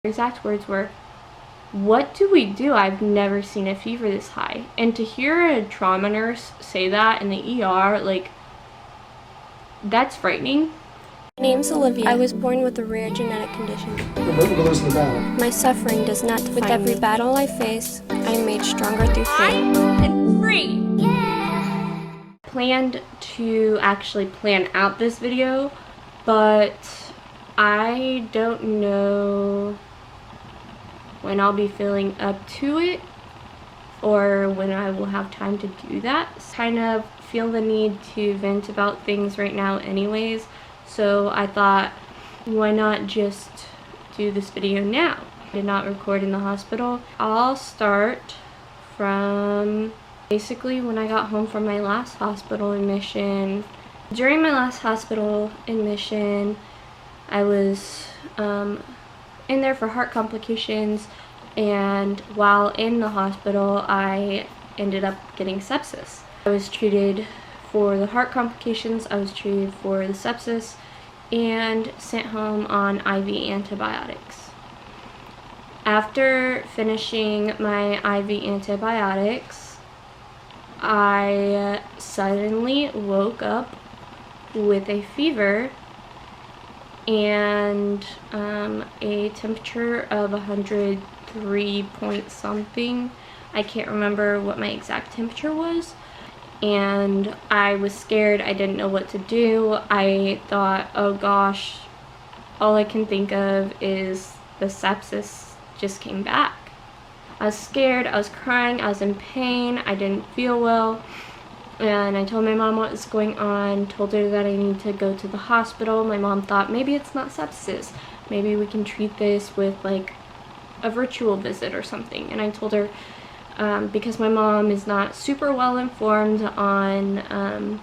exact words were, "What do we do? I've never seen a fever this high." And to hear a trauma nurse say that in the ER, like, that's frightening. My name's Olivia. I was born with a rare genetic condition. We're losing the battle. My suffering does not define me. With every battle I face, I am made stronger through faith. I'm free! Yeah! Planned to actually plan out this video, but I don't know when I'll be feeling up to it or when I will have time to do that. Kind of feel the need to vent about things right now anyways, so I thought, why not just do this video now? I did not record in the hospital. I'll start from basically when I got home from my last hospital admission. During my last hospital admission, I was in there for heart complications, and while in the hospital I ended up getting sepsis. I was treated for the heart complications, I was treated for the sepsis, and sent home on IV antibiotics. After finishing my IV antibiotics, I suddenly woke up with a fever and a temperature of 103 point something. I can't remember what my exact temperature was, and I was scared. I didn't know what to do. I thought, oh gosh, all I can think of is the sepsis just came back. I was scared, I was crying, I was in pain, I didn't feel well. And I told my mom what was going on, told her that I need to go to the hospital. My mom thought maybe it's not sepsis. Maybe we can treat this with like a virtual visit or something. And I told her, because my mom is not super well informed on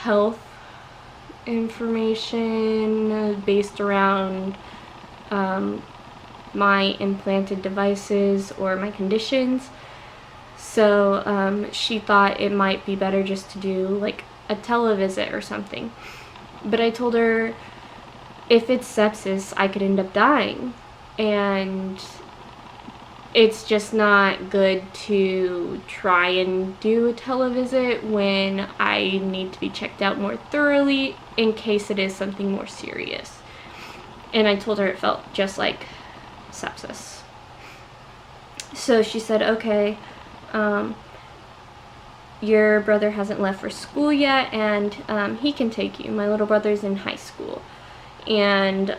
health information based around my implanted devices or my conditions. So she thought it might be better just to do like a televisit or something. But I told her if it's sepsis, I could end up dying. And it's just not good to try and do a televisit when I need to be checked out more thoroughly in case it is something more serious. And I told her it felt just like sepsis. So she said, okay, your brother hasn't left for school yet, and he can take you. My little brother's in high school. And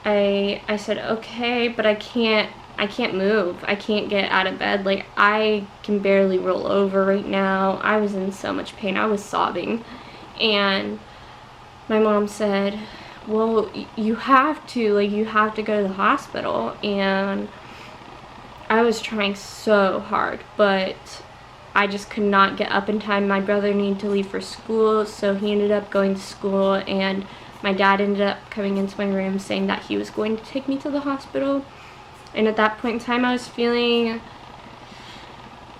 I said, okay, but I can't move. I can't get out of bed. Like, I can barely roll over right now. I was in so much pain. I was sobbing. And my mom said, well, you have to go to the hospital. And I was trying so hard, but I just could not get up in time. My brother needed to leave for school, so he ended up going to school, and my dad ended up coming into my room saying that he was going to take me to the hospital. And at that point in time, I was feeling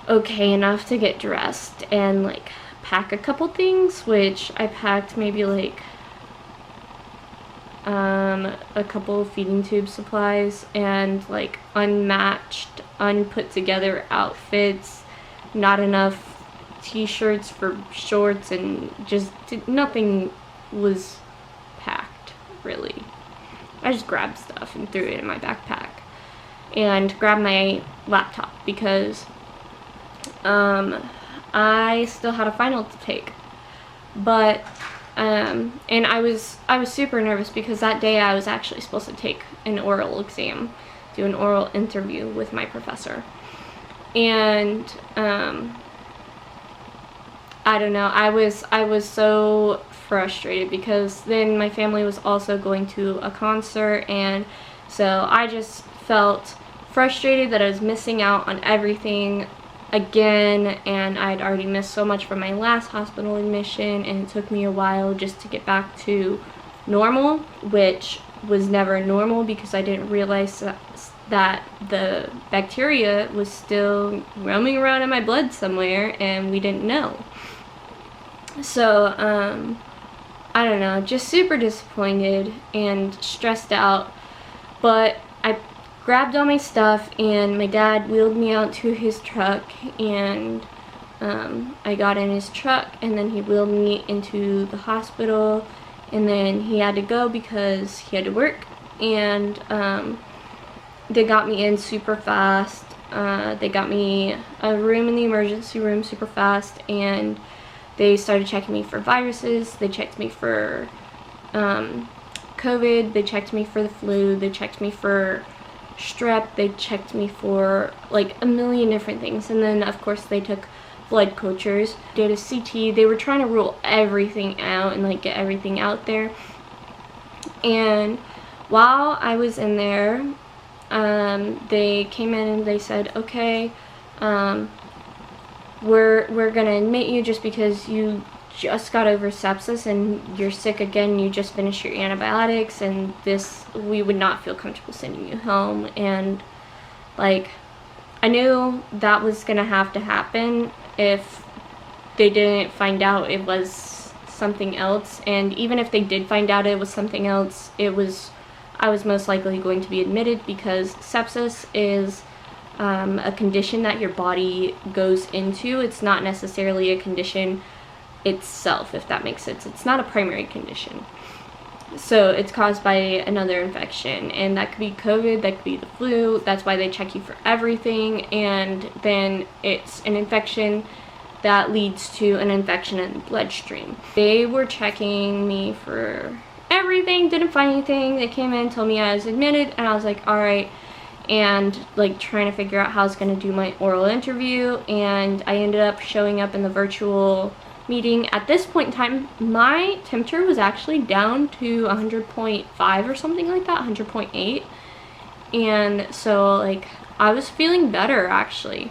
okay enough to get dressed and like pack a couple things, which I packed maybe like a couple of feeding tube supplies and like unmatched, unput together outfits, not enough t-shirts for shorts, and just nothing was packed really. I just grabbed stuff and threw it in my backpack and grabbed my laptop because I still had a final to take. But and I was super nervous because that day I was actually supposed to take an oral exam, do an oral interview with my professor. And I don't know, I was so frustrated because then my family was also going to a concert, and so I just felt frustrated that I was missing out on everything again, and I'd already missed so much from my last hospital admission, and it took me a while just to get back to normal, which was never normal because I didn't realize that the bacteria was still roaming around in my blood somewhere, and we didn't know. So I don't know, just super disappointed and stressed out. But I grabbed all my stuff and my dad wheeled me out to his truck, and I got in his truck, and then he wheeled me into the hospital, and then he had to go because he had to work, and they got me in super fast. They got me a room in the emergency room super fast, and they started checking me for viruses. They checked me for COVID, they checked me for the flu, they checked me for strep, they checked me for like a million different things, and then of course they took blood cultures, did a CT. They were trying to rule everything out and like get everything out there. And while I was in there, they came in and they said, okay, we're gonna admit you just because you just got over sepsis and you're sick again, you just finished your antibiotics, and we would not feel comfortable sending you home. And like, I knew that was gonna have to happen if they didn't find out it was something else, and even if they did find out it was something else, I was most likely going to be admitted, because sepsis is a condition that your body goes into. It's not necessarily a condition itself, if that makes sense. It's not a primary condition. So it's caused by another infection, and that could be COVID, that could be the flu. That's why they check you for everything, and then it's an infection that leads to an infection in the bloodstream. They were checking me for everything, didn't find anything. They came in, told me I was admitted, and I was like, all right, and like trying to figure out how I was going to do my oral interview, and I ended up showing up in the virtual meeting. At this point in time, my temperature was actually down to 100.5 or something like that, 100.8, and so like I was feeling better actually.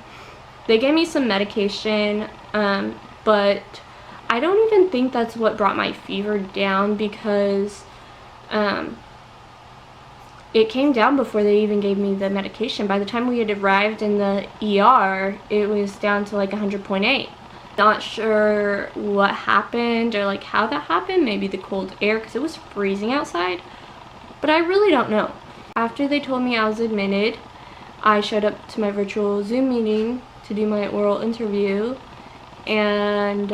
They gave me some medication, but I don't even think that's what brought my fever down, because it came down before they even gave me the medication. By the time we had arrived in the ER, it was down to like 100.8. Not sure what happened or like how that happened. Maybe the cold air, because it was freezing outside, but I really don't know. After they told me I was admitted, I showed up to my virtual Zoom meeting to do my oral interview, and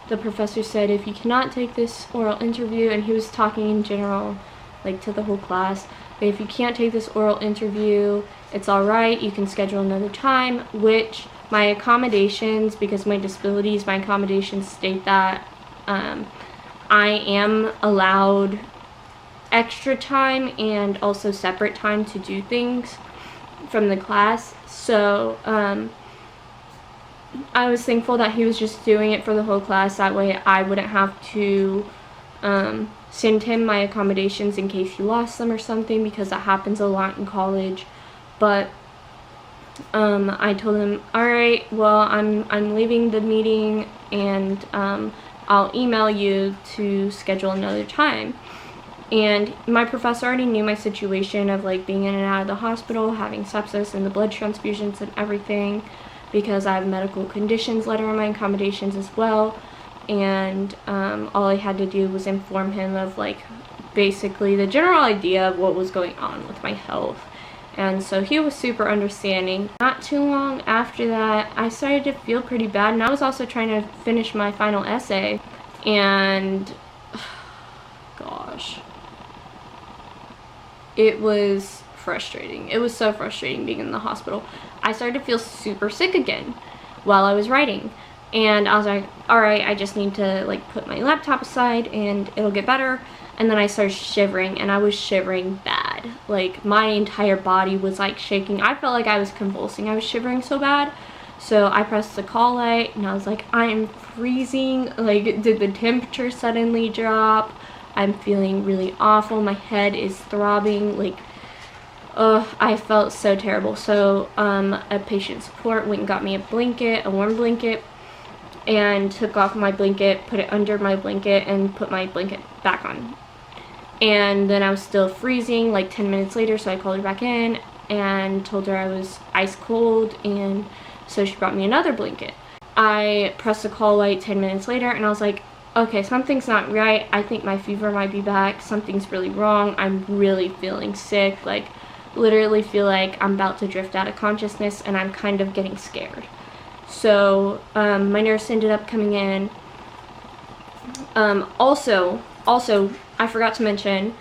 the professor said, if you cannot take this oral interview, and he was talking in general like to the whole class, but if you can't take this oral interview, it's alright, you can schedule another time, which my accommodations, because of my disabilities, my accommodations state that I am allowed extra time and also separate time to do things from the class. So I was thankful that he was just doing it for the whole class. That way I wouldn't have to send him my accommodations in case he lost them or something, because that happens a lot in college. But I told him, alright, well, I'm leaving the meeting, and I'll email you to schedule another time. And my professor already knew my situation of like being in and out of the hospital, having sepsis and the blood transfusions and everything, because I have medical conditions letter in my accommodations as well. And all I had to do was inform him of like basically the general idea of what was going on with my health. And so he was super understanding. Not too long after that, I started to feel pretty bad, and I was also trying to finish my final essay, and gosh, it was frustrating. It was so frustrating being in the hospital. I started to feel super sick again while I was writing, and I was like, alright, I just need to like put my laptop aside and it'll get better. And then I started shivering, and I was shivering bad. Like my entire body was like shaking. I felt like I was convulsing. I was shivering so bad. So I pressed the call light, and I was like, I am freezing. Like, did the temperature suddenly drop? I'm feeling really awful. My head is throbbing. Like, I felt so terrible. So a patient support went and got me a blanket, a warm blanket, and took off my blanket, put it under my blanket, and put my blanket back on. And then I was still freezing like 10 minutes later, so I called her back in and told her I was ice cold, and so she brought me another blanket. I pressed the call light 10 minutes later, and I was like, okay, something's not right. I think my fever might be back. Something's really wrong. I'm really feeling sick. Like, literally feel like I'm about to drift out of consciousness, and I'm kind of getting scared. So, my nurse ended up coming in. Also, I forgot to mention,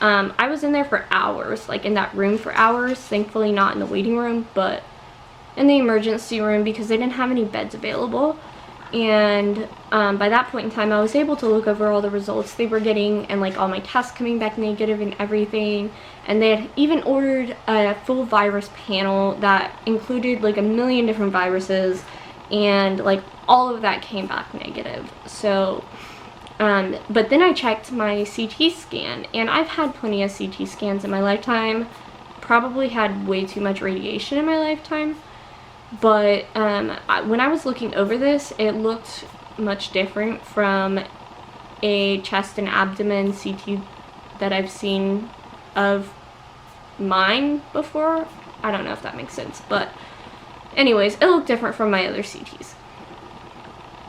I was in there for hours, like in that room for hours. Thankfully not in the waiting room, but in the emergency room, because they didn't have any beds available. And by that point in time, I was able to look over all the results they were getting, and like all my tests coming back negative and everything. And they had even ordered a full virus panel that included like a million different viruses, and like all of that came back negative. So but then I checked my CT scan, and I've had plenty of CT scans in my lifetime, probably had way too much radiation in my lifetime. But when I was looking over this, it looked much different from a chest and abdomen CT that I've seen of mine before. I don't know if that makes sense, but anyways, it looked different from my other CTs.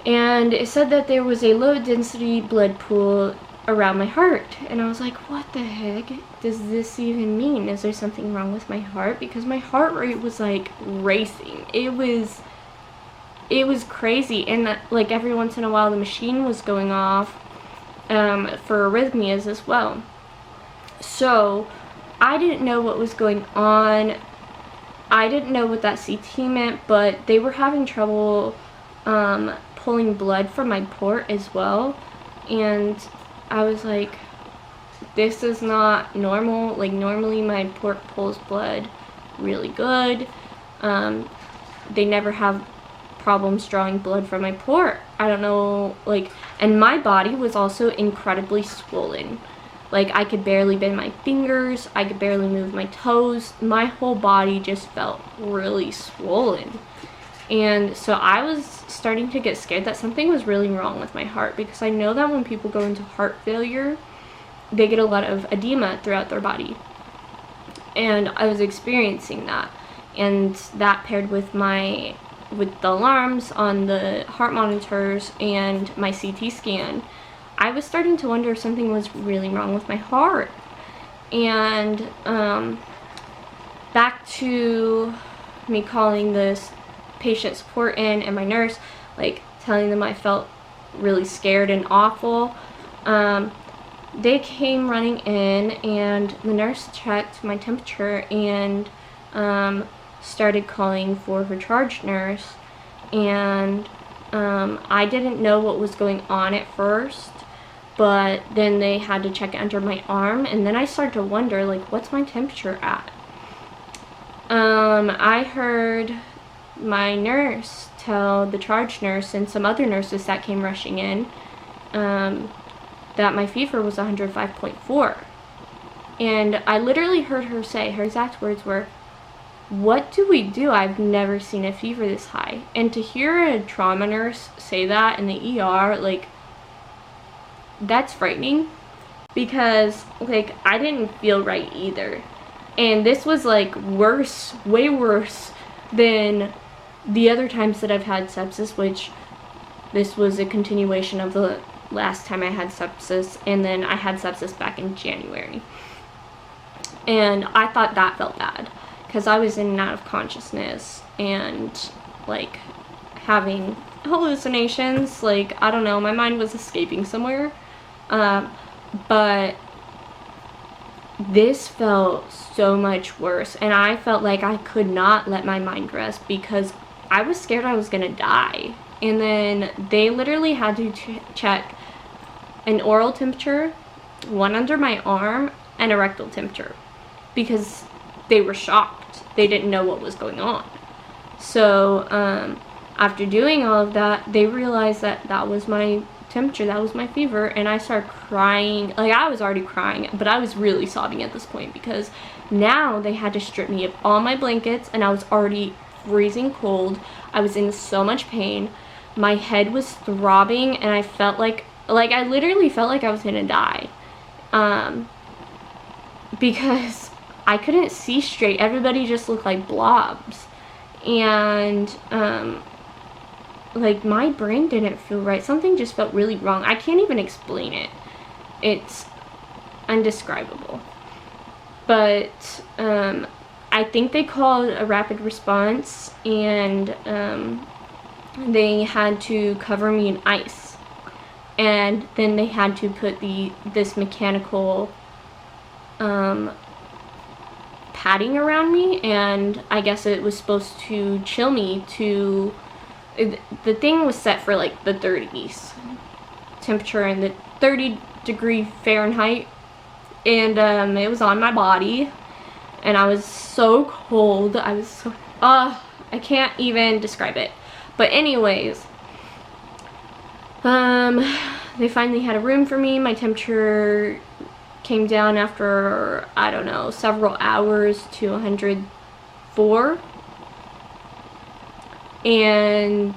And it said that there was a low density blood pool around my heart, and I was like, what the heck does this even mean? Is there something wrong with my heart? Because my heart rate was like racing. It was crazy, and like every once in a while the machine was going off for arrhythmias as well. So I didn't know what was going on. I didn't know what that CT meant, but they were having trouble pulling blood from my port as well, and I was like, this is not normal. Like, normally my port pulls blood really good. They never have problems drawing blood from my port. I don't know, like, and my body was also incredibly swollen. Like, I could barely bend my fingers, I could barely move my toes. My whole body just felt really swollen. And so I was starting to get scared that something was really wrong with my heart, because I know that when people go into heart failure, they get a lot of edema throughout their body. And I was experiencing that. And that paired with the alarms on the heart monitors and my CT scan, I was starting to wonder if something was really wrong with my heart. And back to me calling this patient support in, and my nurse, like, telling them I felt really scared and awful. They came running in, and the nurse checked my temperature and started calling for her charge nurse. And I didn't know what was going on at first, but then they had to check it under my arm, and then I started to wonder, like, what's my temperature at? I heard my nurse tell the charge nurse and some other nurses that came rushing in that my fever was 105.4. And I literally heard her say, her exact words were, "What do we do? I've never seen a fever this high." And to hear a trauma nurse say that in the ER, like, that's frightening, because, like, I didn't feel right either. And this was, like, worse, way worse than the other times that I've had sepsis, which this was a continuation of the last time I had sepsis, and then I had sepsis back in January. And I thought that felt bad, because I was in and out of consciousness, and, like, having hallucinations. Like, I don't know, my mind was escaping somewhere. But this felt so much worse, and I felt like I could not let my mind rest, because I was scared I was gonna die. And then they literally had to check an oral temperature, one under my arm, and a rectal temperature, because they were shocked. They didn't know what was going on. So after doing all of that, they realized that that was my temperature, that was my fever, and I started crying. Like, I was already crying, but I was really sobbing at this point, because now they had to strip me of all my blankets, and I was already freezing cold. I was in so much pain. My head was throbbing, and I felt like I literally felt like I was gonna die, because I couldn't see straight. Everybody just looked like blobs. And like, my brain didn't feel right. Something just felt really wrong. I can't even explain it. It's indescribable. But I think they called a rapid response, and they had to cover me in ice, and then they had to put this mechanical padding around me, and I guess it was supposed to chill me to, the thing was set for like the 30s temperature and the 30-degree Fahrenheit, and it was on my body, and I was so cold. I was so, I can't even describe it. But anyways, they finally had a room for me. My temperature came down after, I don't know, several hours to 104. And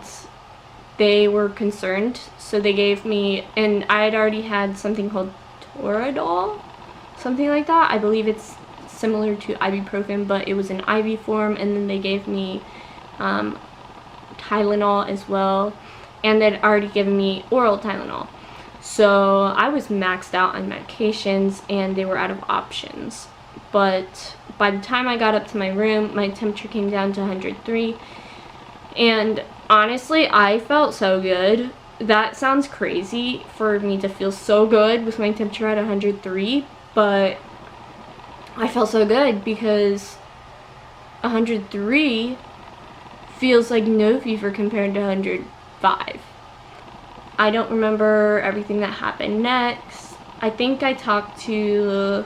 they were concerned, so they gave me, and I had already had something called Toradol, something like that. I believe it's similar to ibuprofen, but it was in IV form, and then they gave me Tylenol as well, and they'd already given me oral Tylenol. So I was maxed out on medications, and they were out of options. But by the time I got up to my room, my temperature came down to 103, and honestly, I felt so good. That sounds crazy for me to feel so good with my temperature at 103, but I felt so good because 103 feels like no fever compared to 105. I don't remember everything that happened next. I think I talked to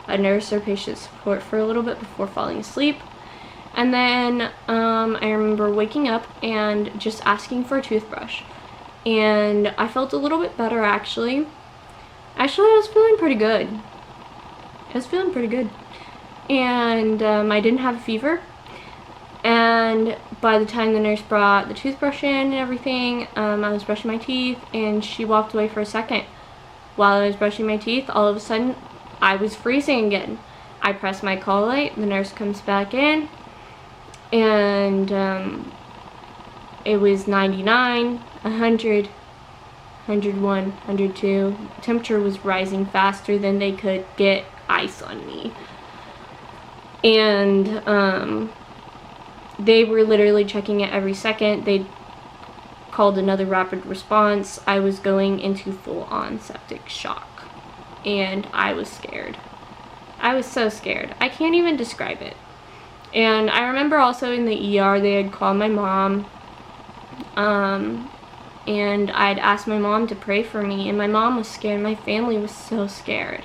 a nurse or patient support for a little bit before falling asleep. And then I remember waking up and just asking for a toothbrush. And I felt a little bit better, actually. Actually, I was feeling pretty good. And I didn't have a fever. And by the time the nurse brought the toothbrush in and everything, I was brushing my teeth, and she walked away for a second. While I was brushing my teeth, all of a sudden, I was freezing again. I press my call light, the nurse comes back in, and it was 99, 100, 101, 102. Temperature was rising faster than they could get ice on me. And they were literally checking it every second. They called another rapid response. I was going into full-on septic shock, and I was scared. I was so scared. I can't even describe it. And I remember also in the ER, they had called my mom, and I'd asked my mom to pray for me, and my mom was scared. My family was so scared.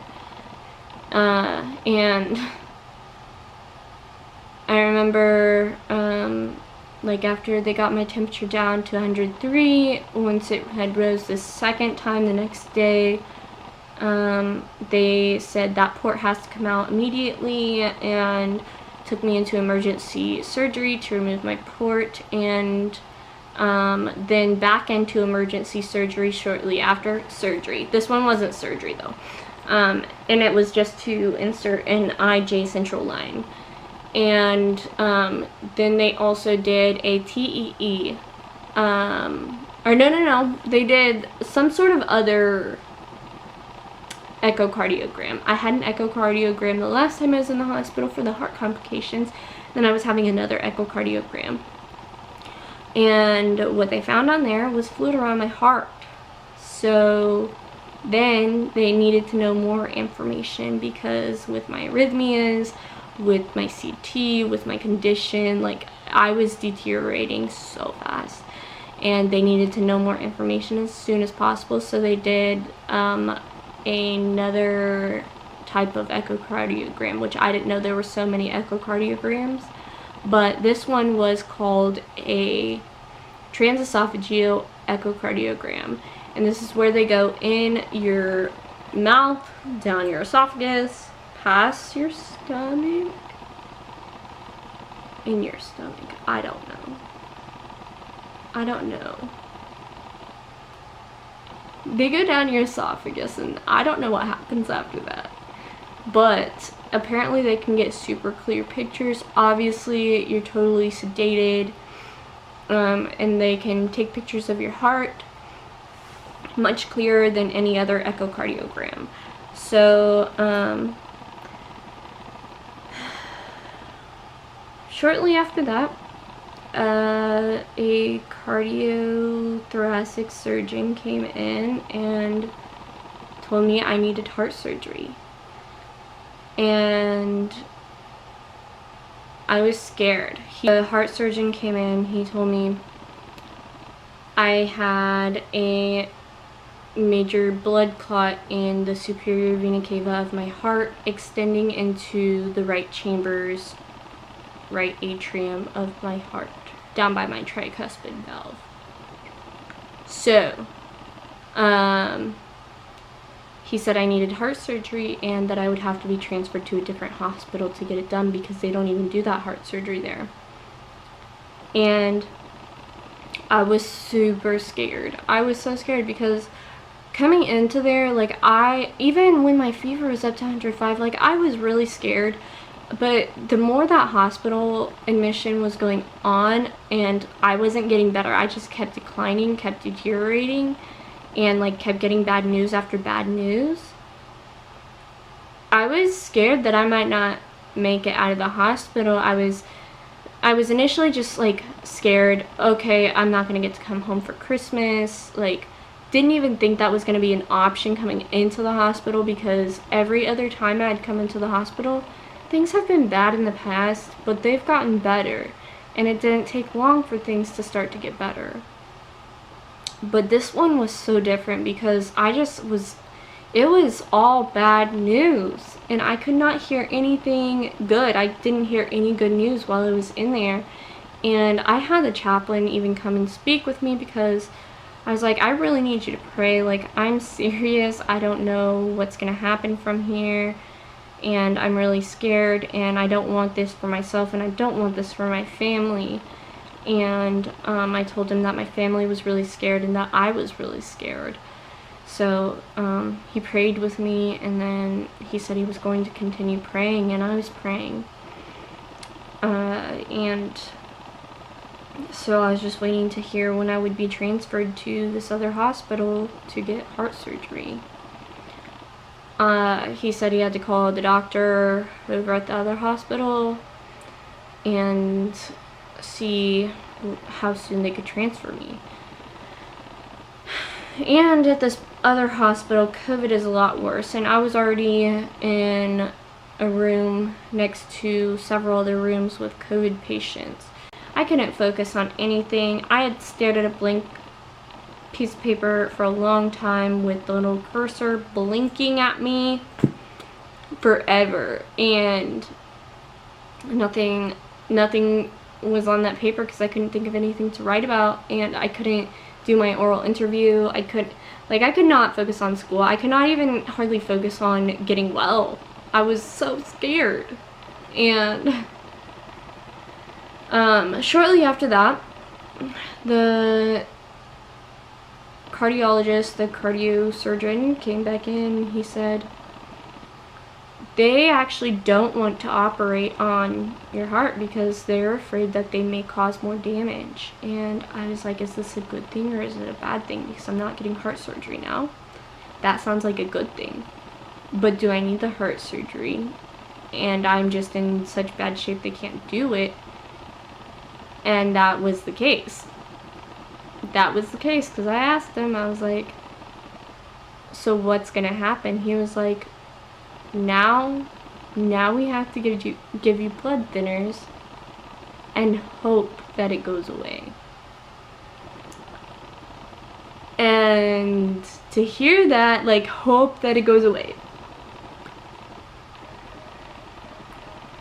And I remember, like, after they got my temperature down to 103, once it had rose the second time the next day, they said that port has to come out immediately, and took me into emergency surgery to remove my port, and then back into emergency surgery shortly after surgery. This one wasn't surgery, though, and it was just to insert an IJ central line. And then they also did a TEE, or no, they did some sort of other echocardiogram. I had an echocardiogram the last time I was in the hospital for the heart complications, then I was having another echocardiogram. And what they found on there was fluid around my heart. So then they needed to know more information, because with my arrhythmias, with my CT, with my condition, like, I was deteriorating so fast, and they needed to know more information as soon as possible. So they did another type of echocardiogram, which I didn't know there were so many echocardiograms, but this one was called a transesophageal echocardiogram, and this is where they go in your mouth, down your esophagus, past your stomach, in your stomach. I don't know. They go down your esophagus, and I don't know what happens after that. But apparently they can get super clear pictures. Obviously, you're totally sedated. and they can take pictures of your heart much clearer than any other echocardiogram. So shortly after that, a cardiothoracic surgeon came in and told me I needed heart surgery. And I was scared. The heart surgeon came in, he told me I had a major blood clot in the superior vena cava of my heart, extending into the right chambers, right atrium of my heart, down by my tricuspid valve. So, he said I needed heart surgery and that I would have to be transferred to a different hospital to get it done because they don't even do that heart surgery there. And I was super scared. I was so scared because coming into there, like, even when my fever was up to 105, like, I was really scared. But the more that hospital admission was going on and I wasn't getting better, I just kept declining, kept deteriorating, and like kept getting bad news after bad news. I was scared that I might not make it out of the hospital. I was initially just like scared, okay, I'm not gonna get to come home for Christmas. Like, didn't even think that was gonna be an option coming into the hospital, because every other time I'd come into the hospital, things have been bad in the past, but they've gotten better, and it didn't take long for things to start to get better. But this one was so different because it was all bad news, and I could not hear anything good. I didn't hear any good news while I was in there, and I had the chaplain even come and speak with me because I was like, I really need you to pray. Like, I'm serious. I don't know what's gonna happen from here, and I'm really scared, and I don't want this for myself, and I don't want this for my family. And I told him that my family was really scared and that I was really scared. So he prayed with me, and then he said he was going to continue praying, and I was praying. And so I was just waiting to hear when I would be transferred to this other hospital to get heart surgery. He said he had to call the doctor over at the other hospital and see how soon they could transfer me. And at this other hospital, COVID is a lot worse, and I was already in a room next to several other rooms with COVID patients. I couldn't focus on anything. I had stared at a blank piece of paper for a long time with the little cursor blinking at me forever, and nothing was on that paper because I couldn't think of anything to write about, and I couldn't do my oral interview. I could not focus on school. I could not even hardly focus on getting well. I was so scared. And shortly after that, the cardiologist, the cardiosurgeon came back in. He said they actually don't want to operate on your heart because they're afraid that they may cause more damage. And I was like, is this a good thing or is it a bad thing? Because I'm not getting heart surgery now. That sounds like a good thing. But do I need the heart surgery? And I'm just in such bad shape they can't do it. And that was the case. That was the case, because I asked him, I was like, so what's gonna happen? He was like, now we have to give you blood thinners and hope that it goes away. And to hear that, like, hope that it goes away,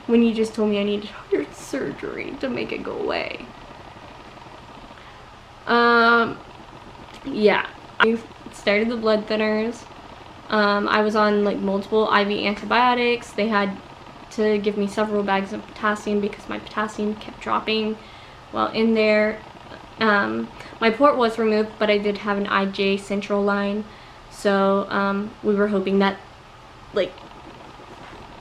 when you just told me I needed heart surgery to make it go away. Yeah, I started the blood thinners. I was on like multiple IV antibiotics. They had to give me several bags of potassium because my potassium kept dropping while in there. My port was removed, but I did have an IJ central line, so we were hoping that like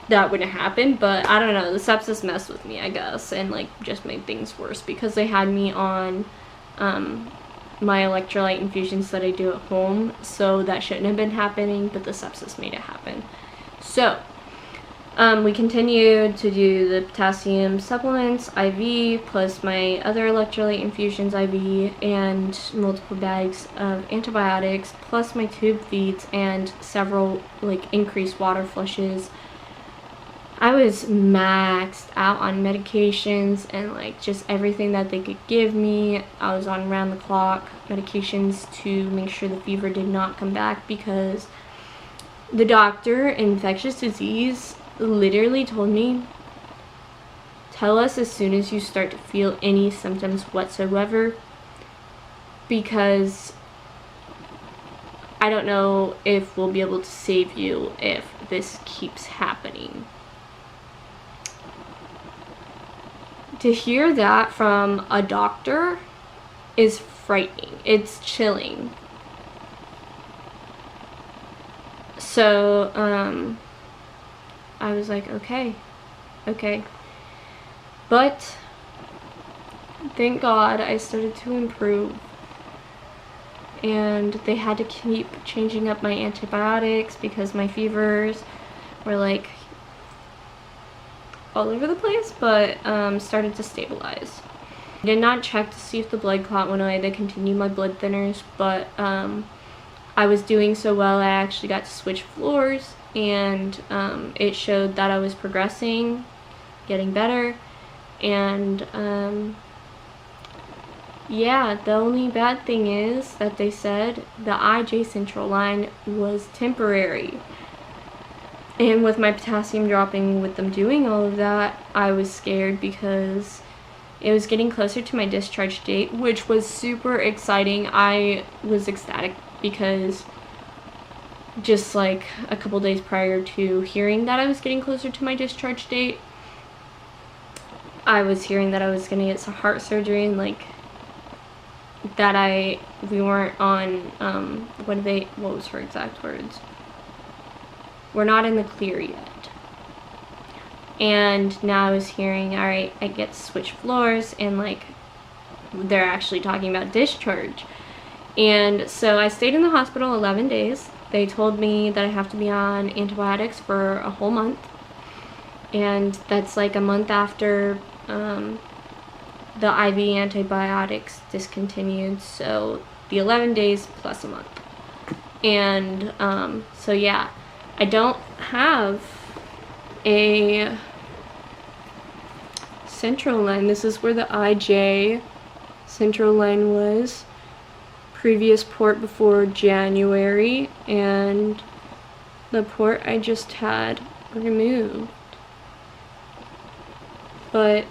that wouldn't happen, but I don't know, the sepsis messed with me, I guess, and like just made things worse because they had me on my electrolyte infusions that I do at home, so that shouldn't have been happening, but the sepsis made it happen. So we continued to do the potassium supplements IV plus my other electrolyte infusions IV and multiple bags of antibiotics plus my tube feeds and several like increased water flushes. I was maxed out on medications and like just everything that they could give me. I was on round the clock medications to make sure the fever did not come back, because the doctor, infectious disease, literally told me, tell us as soon as you start to feel any symptoms whatsoever, because I don't know if we'll be able to save you if this keeps happening. To hear that from a doctor is frightening. It's chilling. So, I was like, okay. But, thank God I started to improve. And they had to keep changing up my antibiotics because my fevers were like all over the place, but started to stabilize. I did not check to see if the blood clot went away. They continued my blood thinners, but I was doing so well I actually got to switch floors, and it showed that I was progressing, getting better, and yeah, the only bad thing is that they said the IJ central line was temporary. And with my potassium dropping, with them doing all of that, I was scared because it was getting closer to my discharge date, which was super exciting. I was ecstatic because just like a couple days prior to hearing that I was getting closer to my discharge date, I was hearing that I was gonna get some heart surgery, and like that we weren't on, what was her exact words? We're not in the clear yet. And now I was hearing, alright, I get to switch floors, and like they're actually talking about discharge. And so I stayed in the hospital 11 days. They told me that I have to be on antibiotics for a whole month, and that's like a month after the IV antibiotics discontinued, so the 11 days plus a month. And so yeah, I don't have a central line. This is where the IJ central line was. Previous port before January, and the port I just had removed. But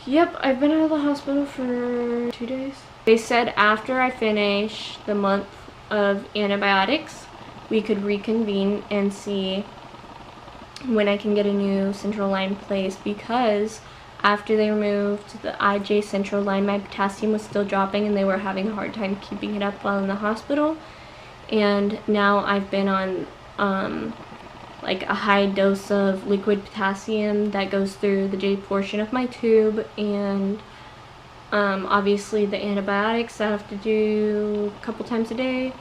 yep, I've been out of the hospital for 2 days. They said after I finish the month of antibiotics, we could reconvene and see when I can get a new central line placed, because after they removed the IJ central line, my potassium was still dropping and they were having a hard time keeping it up while in the hospital. And now I've been on like a high dose of liquid potassium that goes through the J portion of my tube, and obviously the antibiotics I have to do a couple times a day,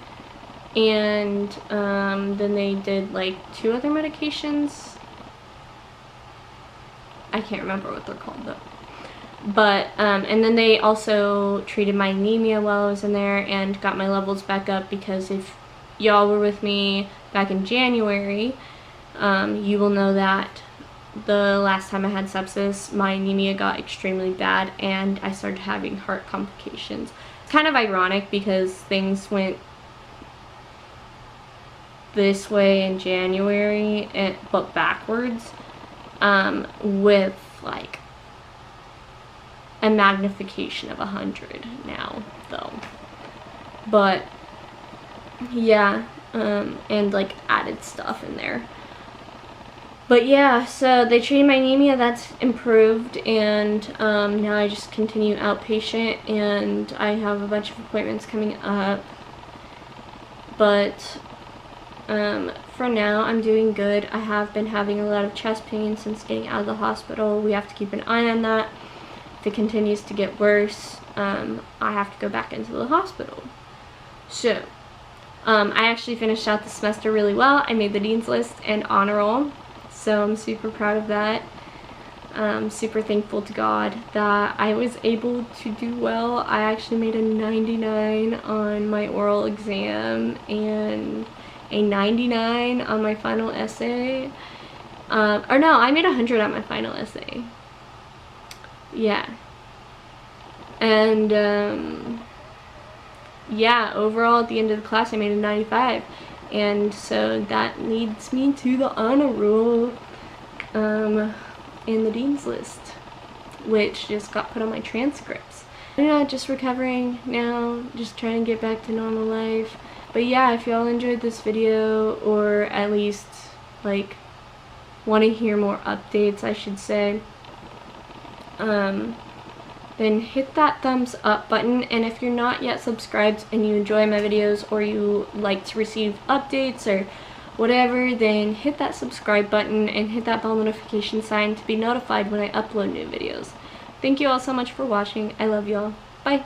and then they did like 2 other medications. I can't remember what they're called though. But and then they also treated my anemia while I was in there and got my levels back up, because if y'all were with me back in January, you will know that the last time I had sepsis, my anemia got extremely bad and I started having heart complications. It's kind of ironic because things went this way in January, but backwards, with like a magnification of 100 now though. But yeah, and like added stuff in there. But yeah, so they treated my anemia, that's improved, and now I just continue outpatient, and I have a bunch of appointments coming up. But for now, I'm doing good. I have been having a lot of chest pain since getting out of the hospital. We have to keep an eye on that. If it continues to get worse, I have to go back into the hospital. So, I actually finished out the semester really well. I made the dean's list and honor roll, so I'm super proud of that. Super thankful to God that I was able to do well. I actually made a 99 on my oral exam and a 99 on my final essay. Or no, I made 100 on my final essay. Yeah. And yeah, overall at the end of the class I made a 95. And so that leads me to the honor roll. In the dean's list, which just got put on my transcripts. I'm not just recovering now, just trying to get back to normal life. But yeah, if y'all enjoyed this video, or at least like want to hear more updates, I should say, then hit that thumbs up button. And if you're not yet subscribed and you enjoy my videos, or you like to receive updates or whatever, then hit that subscribe button and hit that bell notification sign to be notified when I upload new videos. Thank you all so much for watching. I love y'all. Bye.